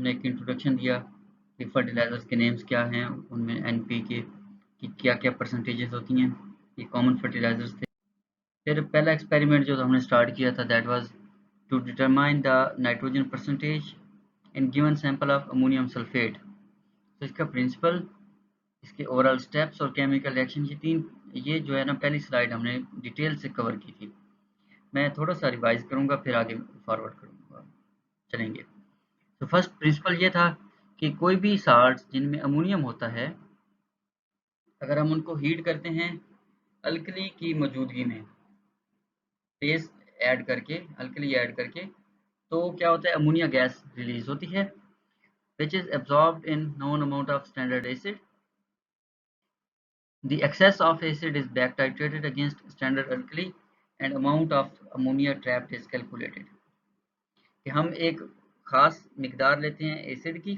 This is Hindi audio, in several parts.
हमने एक इंट्रोडक्शन दिया कि फर्टिलाइजर्स के नेम्स क्या हैं, उनमें एनपीके की क्या-क्या परसेंटेजेस होती हैं, ये कॉमन फर्टिलाइजर्स थे। फिर पहला एक्सपेरिमेंट जो हमने स्टार्ट किया था that was to determine the nitrogen percentage in given sample of ammonium sulphate. तो इसका प्रिंसिपल, इसके ओवरऑल स्टेप्स और केमिकल रिएक्शन, ये जो है ना पहली स्लाइड हमने डिटेल से कवर की थी। मैं थोड़ा सा रिवाइज करूंगा फिर आगे फॉरवर्ड करूंगा, चलेंगे। तो फर्स्ट प्रिंसिपल ये था कि कोई भी साल्ट्स जिनमें अमोनियम होता है, अगर हम उनको हीट करते हैं अल्कली की मौजूदगी में, बेस ऐड करके, अल्कली ऐड करके, तो क्या होता है, अमोनिया गैस रिलीज होती है which is absorbed in known amount of standard acid. The excess of acid is back titrated against standard alkali and amount of ammonia trapped is calculated. कि हम एक खास मिकदार लेते हैं एसिड की,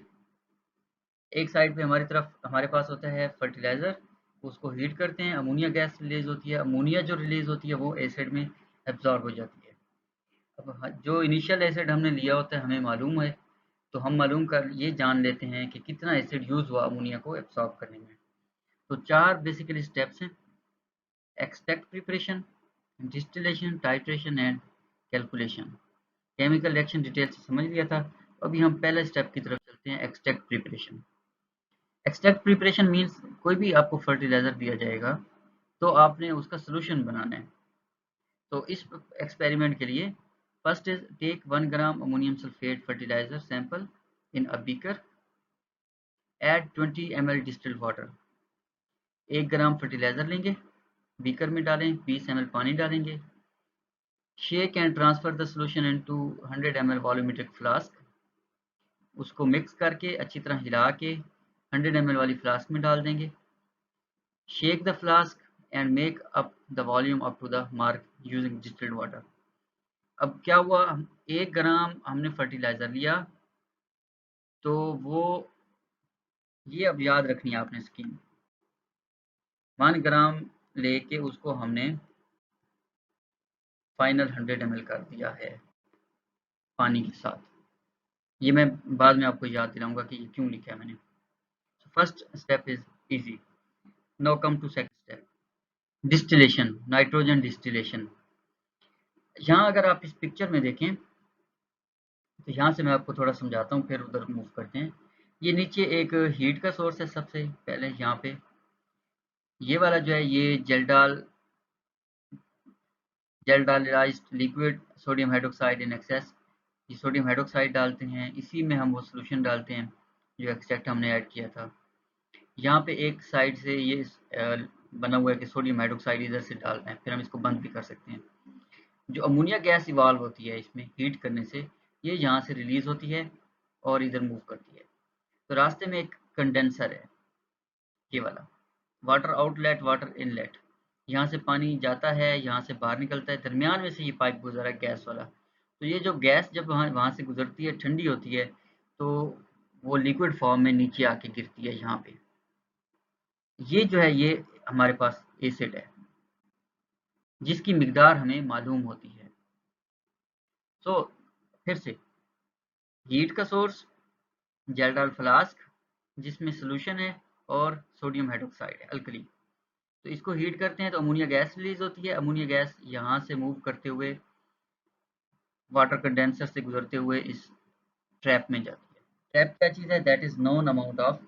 एक साइड पे हमारी तरफ हमारे पास होता है फर्टिलाइजर, उसको हीट करते हैं, अमोनिया गैस रिलीज होती है, अमोनिया जो रिलीज होती है वो एसिड में एब्जॉर्ब हो जाती है। अब जो इनिशियल एसिड हमने लिया होता है हमें मालूम है, तो हम मालूम कर ये जान लेते हैं कि कितना एसिड यूज हुआ अमोनिया को एब्सॉर्ब करने में। तो 4 बेसिकली स्टेप्स हैं: extract preparation, distillation, titration and calculation. Chemical reaction detail से समझ लिया था, अभी हम पहले स्टेप की तरफ चलते हैं, extract preparation. Extract preparation means कोई भी आपको फर्टिलाइजर दिया जाएगा तो आपने उसका सोल्यूशन बनाना है। तो इस एक्सपेरिमेंट के लिए first is take 1 gram ammonium sulphate fertiliser sample in a beaker, add 20 ml distilled water. 1 gram fertiliser लेंगे, बीकर में डालें, 20 ml पानी डालेंगे, shake and transfer the solution into 100 ml volumetric flask. उसको मिक्स करके अच्छी तरह हिला के 100 ml वाली फ्लास्क में डाल देंगे। Shake the flask and make up the volume up to the mark using distilled water. अब क्या हुआ, 1 ग्राम हमने फर्टिलाइजर लिया, तो वो ये अब याद रखनी है आपने स्कीम, 1 ग्राम लेके उसको हमने फाइनल 100 ml कर दिया है पानी के साथ। ये मैं बाद में आपको याद दिलाऊंगा कि ये क्यों लिखा है मैंने। First step is easy. Now come to second step, distillation, nitrogen distillation. यहाँ अगर आप इस पिक्चर में देखें तो यहाँ से मैं आपको थोड़ा समझाता हूँ, फिर उधर मूव करते हैं। ये नीचे एक हीट का सोर्स है, सबसे पहले यहाँ पे ये वाला जो है ये Kjeldahlised liquid sodium hydroxide in excess. ये सोडियम हाइड्रोक्साइड डालते हैं, इसी में हम वो सोल्यूशन डालते हैं जो एक्सट्रैक्ट हमने ऐड किया था। यहाँ पे एक साइड से ये बना हुआ है कि सोडियम हाइड्रोक्साइड इधर से डालना है, फिर हम इसको बंद भी कर सकते हैं। जो अमोनिया गैस इवॉल्व होती है इसमें हीट करने से, ये यहाँ से रिलीज होती है और इधर मूव करती है। तो रास्ते में एक कंडेंसर है, ये वाला, वाटर आउटलेट, वाटर इनलेट। यहाँ से पानी जाता है, यहाँ से बाहर निकलता है, दरमियान में से ये पाइप गुजरा है गैस वाला। तो ये जो गैस जब वहाँ से गुजरती है, ठंडी होती है, तो वो लिक्विड फॉर्म में नीचे आके गिरती है यहाँ पे। ये जो है ये हमारे पास एसिड है जिसकी मिकदार हमें मालूम होती है। सो फिर से हीट का सोर्स, जेल्डाल फ्लास्क जिसमें सोल्यूशन है और सोडियम हाइड्रोक्साइड है अल्कली। तो इसको हीट करते हैं तो अमोनिया गैस रिलीज होती है। अमोनिया गैस यहाँ से मूव करते हुए वाटर कंडेंसर से गुजरते हुए इस ट्रैप में जाती है। ट्रैप क्या चीज़ है, that is known amount of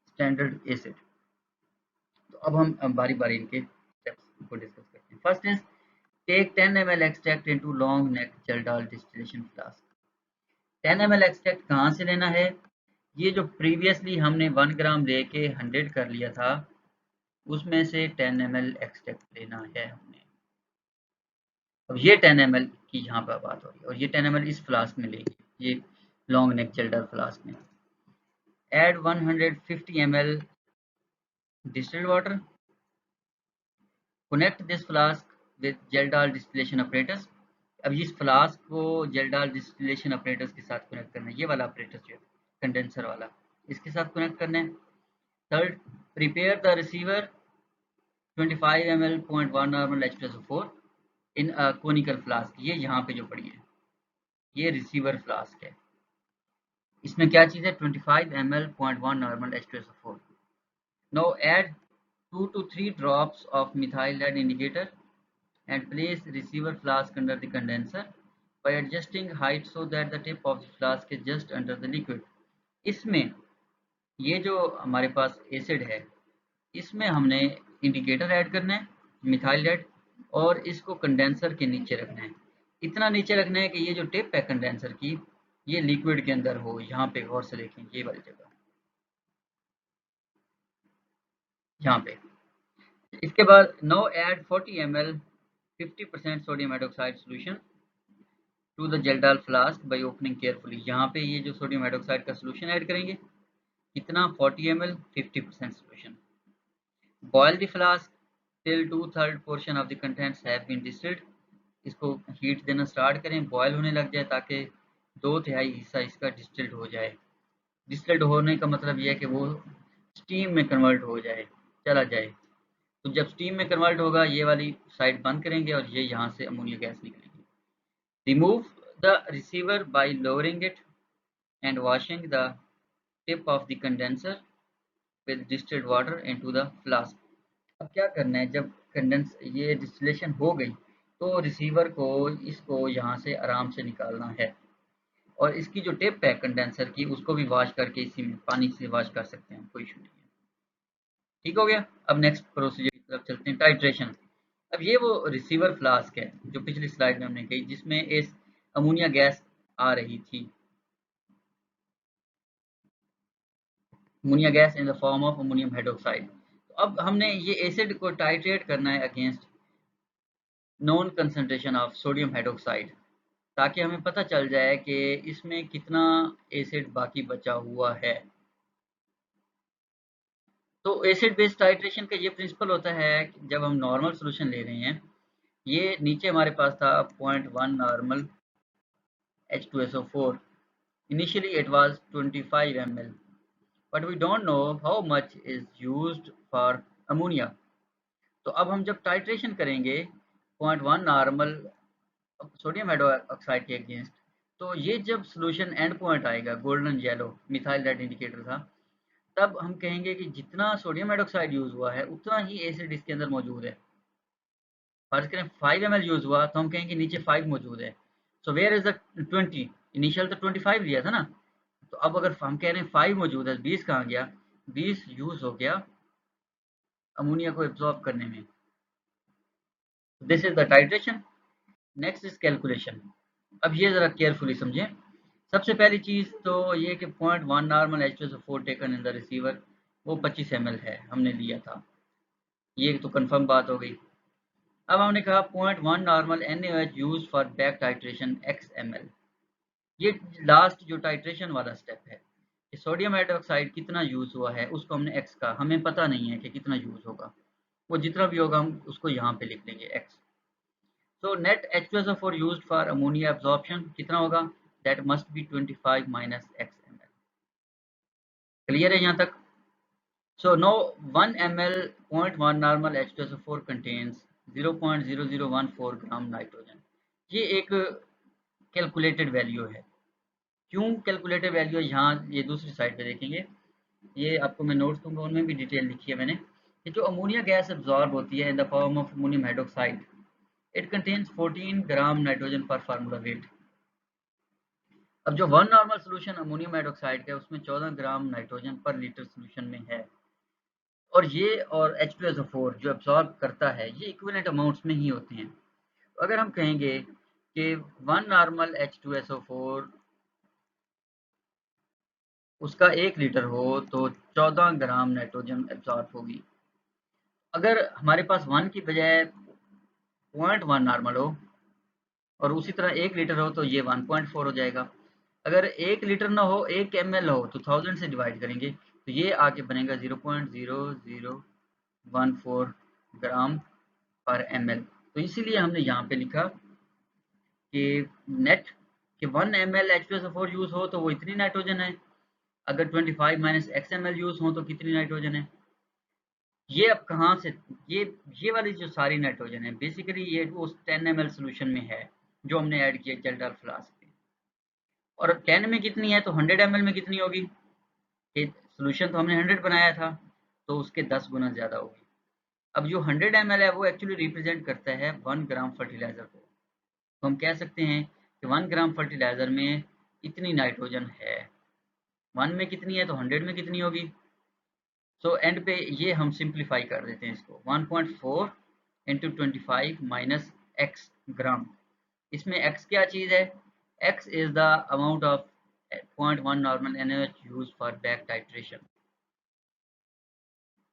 standard acid. तो अब हम बारी बारी इनके स्टेप्स को डिस्कस करते हैं। First is take 10 ml extract into long neck Kjeldahl distillation flask. 10 ml extract कहाँ से लेना है, ये जो प्रीवियसली हमने 1 ग्राम लेके 100 कर लिया था उसमें से 10 ml एक्सट्रैक्ट लेना है हमने। अब ये 10 ml की यहाँ पर बात हो रही है और ये 10 ml इस फ्लास्क में लेंगे, ये लॉन्ग नेक जेल्डर फ्लास्क में। Add 150 ml distilled water, connect this flask with Geldal distillation apparatus। अब इस फ्लास्क को जेल्डाल डिस्टिलेशन अपरेटस के साथ कनेक्ट करना है, ये वाला अपरेटस जो है कंडेंसर वाला, इसके साथ कनेक्ट करना है। Third, prepare the receiver 25 ml 0.1 normal H2SO4 in a conical flask. ये यहाँ पे जो पड़ी है ये रिसीवर फ्लास्क है। इसमें क्या चीज़ है 25 ml 0.1 normal H2SO4. Now add 2 to 3 drops of methyl lead indicator and place receiver flask under the condenser by adjusting height so that the tip of the flask is just under the liquid. इसमें ये जो हमारे पास एसिड है इसमें हमने इंडिकेटर ऐड करना है मिथाइल लेड और इसको कंडेंसर के नीचे रखना है। इतना नीचे रखना है कि ये जो टिप है कंडेंसर की ये लिक्विड के अंदर हो। यहाँ पे गौर से देखें ये वाली जगह यहाँ पे। इसके बाद now add 40 ml 50% sodium hydroxide solution to the Kjeldahl flask by opening carefully. यहाँ पे ये जो सोडियम हाइड्रोक्साइड का सॉल्यूशन ऐड करेंगे कितना 40 ml 50% solution. Boil the flask till 2/3 portion of the contents have been distilled. इसको हीट देना स्टार्ट करें बॉयल होने लग जाए ताकि 2/3 हिस्सा इसका डिस्टिल्ड हो जाए। डिस्टिल्ड होने का मतलब यह है कि वो स्टीम में कन्वर्ट हो जाए चला जाए। तो जब स्टीम में कन्वर्ट होगा ये वाली साइड बंद करेंगे और ये यहाँ से अमोनिया गैस निकलेगी। Remove the receiver bye lowering it and washing the tip of the condenser with distilled water into the flask. अब क्या करना है जब कंडेंस ये डिस्टिलेशन हो गई तो रिसीवर को इसको यहाँ से आराम से निकालना है और इसकी जो टिप है कंडेंसर की उसको भी वॉश करके इसी में पानी से वॉश कर सकते हैं, कोई इशू नहीं है। ठीक हो गया। अब नेक्स्ट प्रोसीजर की तरफ चलते हैं, टाइट्रेशन। अब ये वो रिसीवर फ्लास्क है जो पिछली स्लाइड में हमने कही जिसमें इस अमोनिया गैस आ रही थी, ammonia gas in the form of ammonium hydroxide. तो अब हमने ये एसिड को टाइट्रेट करना है against non concentration of sodium hydroxide ताकि हमें पता चल जाए कि इसमें कितना एसिड बाकी बचा हुआ है। तो एसिड बेस्ड टाइट्रेशन का ये प्रिंसिपल होता है कि जब हम नॉर्मल सॉल्यूशन ले रहे हैं, ये नीचे हमारे पास था 0.1 normal H2SO4. Initially it was 25 ml, but we don't know how much is used for ammonia. तो अब हम जब टाइट्रेशन करेंगे 0.1 नॉर्मल सोडियम हाइड्रोक्साइड के अगेंस्ट, तो ये जब सॉल्यूशन एंड पॉइंट आएगा golden yellow methyl red indicator था, तब हम कहेंगे कि जितना सोडियम हाइड्रोक्साइड यूज हुआ है उतना ही एसिड इसके अंदर मौजूद है। फर्ज करें 5 ml यूज हुआ तो हम कहेंगे नीचे 5 मौजूद है। So where is the 20, initial तो 25 लिया था ना, तो अब अगर हम कह रहे हैं 5 मौजूद है 20 कहाँ गया, 20 यूज हो गया अमोनिया को एब्जॉर्ब करने में। This is the titration. Next is calculation. अब ये जरा केयरफुली समझें। सबसे पहली चीज तो ये कि 0.1 normal H2SO4 taken in the receiver वो 25 ml है हमने लिया था, ये तो कंफर्म बात हो गई। अब हमने कहा 0.1 normal NaOH use for back titration XML। ये लास्ट जो टाइट्रेशन वाला स्टेप है कि सोडियम हाइड्रोक्साइड कितना यूज हुआ है उसको हमने x का, हमें पता नहीं है कि कितना यूज होगा, वो जितना भी होगा हम उसको यहाँ पे लिख देंगे x। So net H2SO4 used for ammonia absorption कितना होगा, that must be 25 minus x ml। Clear है यहाँ तक? So now 1 ml 0.1 normal H2SO4 contains 0.0014 gram nitrogen. ये एक कैलकुलेटेड वैल्यू है। क्यों कैलकुलेटेड वैल्यू है, यहाँ ये दूसरी साइड पे देखेंगे, ये आपको मैं नोट्स दूंगा उनमें भी डिटेल लिखी है मैंने कि जो अमोनिया गैस एब्जॉर्ब होती है in the form of ammonium hydroxide, it contains 14 gram nitrogen पर फार्मूला वेट। अब जो 1 नॉर्मल सॉल्यूशन अमोनियम हाइड्रोक्साइड का है उसमें 14 ग्राम नाइट्रोजन पर लीटर सॉल्यूशन में है, और ये और H2SO4 जो एब्जॉर्ब करता है ये इक्विवेलेंट अमाउंट्स में ही होते हैं। तो अगर हम कहेंगे कि 1 नॉर्मल H2SO4 उसका 1 लीटर हो तो 14 ग्राम नाइट्रोजन एब्जॉर्ब होगी। अगर हमारे पास 1 की बजाय 0.1 नॉर्मल हो और उसी तरह 1 लीटर हो तो ये 1.4 हो जाएगा। अगर 1 लीटर ना हो 1 ml हो तो 1000 से डिवाइड करेंगे तो ये आके बनेगा 0.0014 ग्राम पर ml। तो इसीलिए हमने यहाँ पे लिखा कि नेट कि 1 ml H2SO4 यूज हो तो वो इतनी नाइट्रोजन है, अगर 25 माइनस XML यूज हो तो कितनी नाइट्रोजन है। ये अब कहाँ से, ये वाली जो सारी नाइट्रोजन है बेसिकली ये उस 10 ml सॉल्यूशन में है जो हमने ऐड किया जेलडाल फ्लास्क में। और 10 में कितनी है तो 100 ml में कितनी होगी? सोल्यूशन तो हमने 100 बनाया था, तो उसके 10 गुना ज़्यादा होगी। अब जो 100 ml है वो एक्चुअली रिप्रेजेंट करता है 1 ग्राम फर्टिलाइज़र को। तो हम कह सकते हैं कि 1 ग्राम फर्टिलाइज़र में इतनी नाइट्रोजन है। 1 में कितनी है तो 100 में कितनी होगी? सो एंड पे ये हम सिंप्लीफाई कर देते हैं इसको 1.4 इंटू 25 माइनस एक्स ग्राम। इसमें x क्या चीज़ है? x is the amount of 0.1 normal NaOH use for back titration.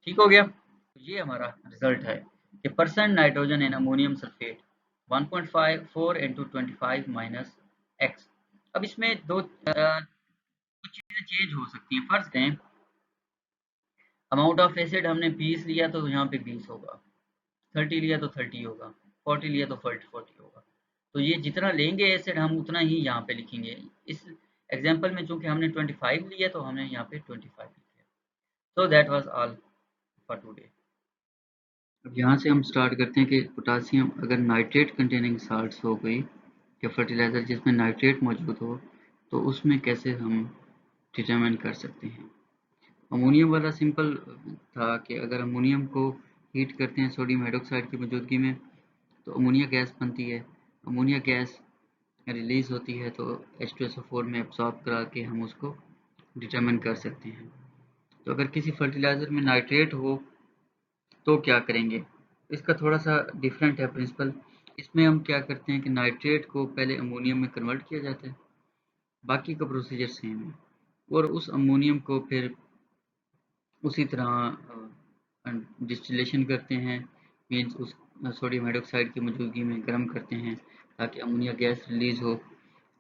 ठीक हो गया? तो ये हमारा रिजल्ट है कि percent nitrogen in ammonium sulphate 1.54 into 25 minus x. अब इसमें कुछ चीज़ें चेंज हो सकती हैं। फर्स्ट करें अमाउंट ऑफ एसिड हमने 20 लिया तो यहाँ पे 20 होगा, 30 लिया तो 30 होगा, 40 लिया तो 40 होगा। तो ये जितना लेंगे एसिड हम उतना ही यहाँ पे लिखेंगे। इस एग्जांपल में चूंकि हमने 25 लिया तो हमने यहाँ पे 25 लिखा। So that was all for today. अब यहाँ से हम स्टार्ट करते हैं कि पोटासियम अगर नाइट्रेट कंटेनिंग साल्ट्स हो गई या फर्टिलाइज़र जिसमें नाइट्रेट मौजूद हो तो उसमें कैसे हम डिटरमाइन कर सकते हैं। अमोनियम वाला सिंपल था कि अगर अमोनियम को हीट करते हैं सोडियम हाइड्रोक्साइड की मौजूदगी में तो अमोनिया गैस बनती है। अमोनिया गैस रिलीज़ होती है तो H2SO4 में एब्सॉर्ब करा के हम उसको डिटरमाइन कर सकते हैं। तो अगर किसी फर्टिलाइज़र में नाइट्रेट हो तो क्या करेंगे? इसका थोड़ा सा डिफरेंट है प्रिंसिपल। इसमें हम क्या करते हैं कि नाइट्रेट को पहले अमोनियम में कन्वर्ट किया जाता है, बाकी का प्रोसीजर सेम है, और उस अमोनियम को फिर उसी तरह डिस्टिलेशन करते हैं, मीन्स उस सोडियम हाइड्रोक्साइड की मौजूदगी में गर्म करते हैं ताकि अमोनिया गैस रिलीज़ हो।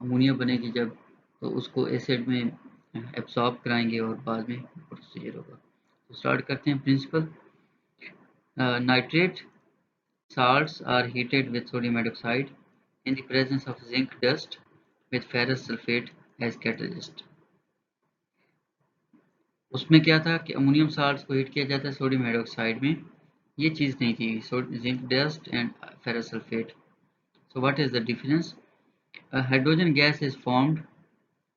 अमोनिया बनेगी जब तो उसको एसिड में एब्सॉर्ब कराएंगे और बाद में प्रोसीजर होगा। तो स्टार्ट करते हैं principle. Nitrate salts are heated with sodium hydroxide in the presence of zinc dust with ferrous sulfate as catalyst। उसमें क्या था कि अमोनियम साल्ट्स को हीट किया जाता है सोडियम हाइड्रोक्साइड में, ये चीज़ नहीं थी, zinc dust and ferrous sulphate. So what is the difference? A hydrogen gas is formed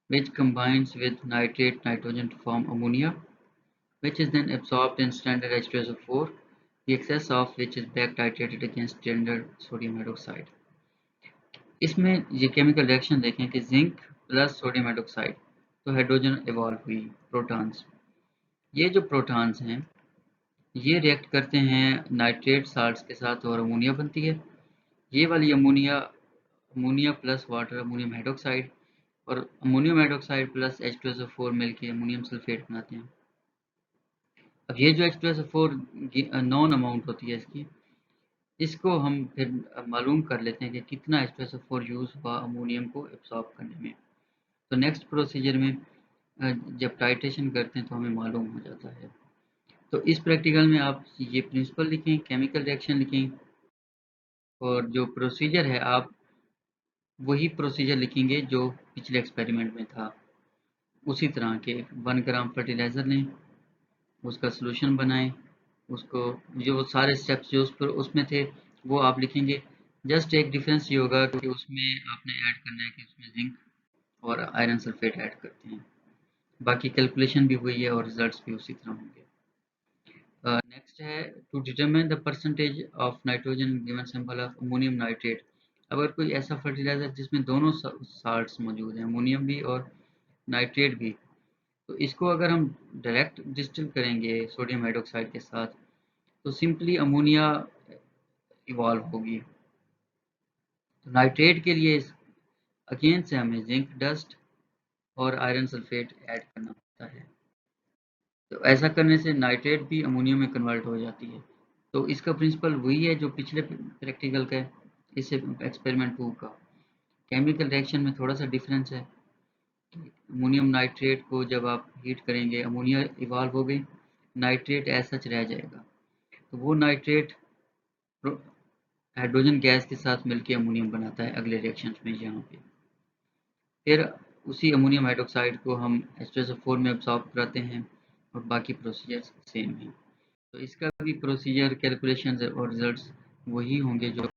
which combines with nitrate nitrogen to form ammonia, which is then absorbed in standard H2SO4, the excess of which is back titrated against standard sodium hydroxide। इसमें ये केमिकल रिएक्शन देखें कि जिंक प्लस सोडियम हाइड्रोक्साइड तो हाइड्रोजन इवॉल्व हुई, प्रोटॉन्स। ये जो प्रोटॉन्स हैं ये रिएक्ट करते हैं नाइट्रेट साल्ट्स के साथ और अमोनिया बनती है। ये वाली ammonia ammonia plus water ammonium hydroxide और अमोनियम हाइड्रोक्साइड प्लस H2SO4 मिलकर अमोनियम सल्फेट बनाते हैं। अब ये जो H2SO4 नॉन अमाउंट होती है इसको हम फिर मालूम कर लेते हैं कि कितना H2SO4 यूज़ हुआ अमोनियम को एब्सॉर्ब करने में। तो नेक्स्ट प्रोसीजर में जब टाइट्रेशन करते हैं तो हमें मालूम हो जाता है। तो इस प्रैक्टिकल में आप ये प्रिंसिपल लिखें, केमिकल रिएक्शन लिखें, और जो प्रोसीजर है आप वही प्रोसीजर लिखेंगे जो पिछले एक्सपेरिमेंट में था। उसी तरह के 1 ग्राम फर्टिलाइज़र लें, उसका सोल्यूशन बनाएं, उसको जो सारे स्टेप्स जो उसमें थे वो आप लिखेंगे। जस्ट एक डिफरेंस ये होगा कि उसमें आपने ऐड करना है कि उसमें जिंक और आयरन सल्फेट ऐड करते हैं। बाकी कैलकुलेशन भी वही है और रिजल्ट्स भी उसी तरह होंगे। नेक्स्ट है to determine the percentage of nitrogen given sample of ammonium nitrate. अगर कोई ऐसा फर्टिलाइज़र जिसमें दोनों साल्ट्स मौजूद हैं, अमोनियम भी और नाइट्रेट भी, तो इसको अगर हम डायरेक्ट डिस्टिल करेंगे सोडियम हाइड्रोक्साइड के साथ तो सिंपली अमोनिया इवॉल्व होगी। तो नाइट्रेट के लिए अगेन से हमें जिंक डस्ट और आयरन सल्फेट ऐड करना पड़ता है। तो ऐसा करने से नाइट्रेट भी अमोनियम में कन्वर्ट हो जाती है। तो इसका प्रिंसिपल वही है जो पिछले प्रैक्टिकल का है, इससे एक्सपेरिमेंट 2 का। केमिकल रिएक्शन में थोड़ा सा डिफरेंस है। अमोनियम नाइट्रेट को जब आप हीट करेंगे अमोनिया इवॉल्व हो गई, नाइट्रेट एज सच रह जाएगा। तो वो नाइट्रेट हाइड्रोजन गैस के साथ मिलकर अमोनियम बनाता है अगले रिएक्शन में यहाँ पे। फिर उसी अमोनियम हाइड्रोक्साइड को हम H2SO4 में एब्सॉर्ब कराते हैं और बाकी प्रोसीजर सेम है। तो इसका भी प्रोसीजर कैलकुलेशन और रिजल्ट्स वही होंगे जो